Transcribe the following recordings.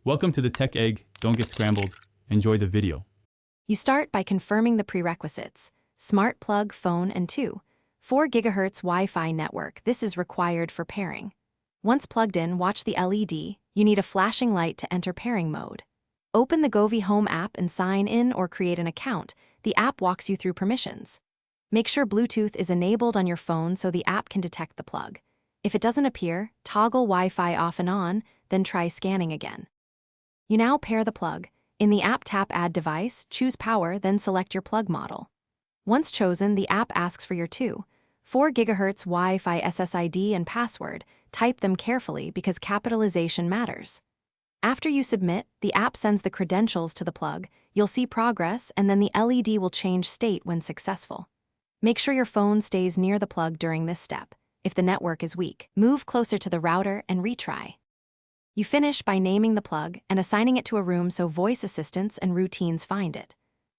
Welcome to the Tech Egg. Don't get scrambled. Enjoy the video. You start by confirming the prerequisites. Smart plug, phone, and 4 GHz Wi-Fi network. This is required for pairing. Once plugged in, watch the LED. You need a flashing light to enter pairing mode. Open the Govee Home app and sign in or create an account. The app walks you through permissions. Make sure Bluetooth is enabled on your phone so the app can detect the plug. If it doesn't appear, toggle Wi-Fi off and on, then try scanning again. You now pair the plug. In the app, tap Add Device, choose Power, then select your plug model. Once chosen, the app asks for your 4 GHz Wi-Fi SSID and password. Type them carefully because capitalization matters. After you submit, the app sends the credentials to the plug. You'll see progress, and then the LED will change state when successful. Make sure your phone stays near the plug during this step. If the network is weak, move closer to the router and retry. You finish by naming the plug and assigning it to a room so voice assistants and routines find it.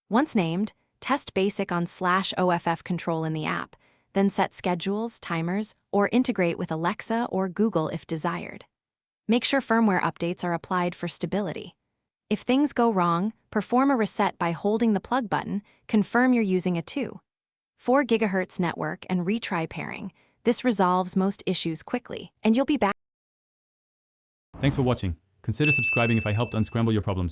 Once named, test basic on /OFF control in the app, then set schedules, timers, or integrate with Alexa or Google if desired. Make sure firmware updates are applied for stability. If things go wrong, perform a reset by holding the plug button. Confirm you're using a 4 GHz network and retry pairing. This resolves most issues quickly, and you'll be back. Thanks for watching. Consider subscribing if I helped unscramble your problems.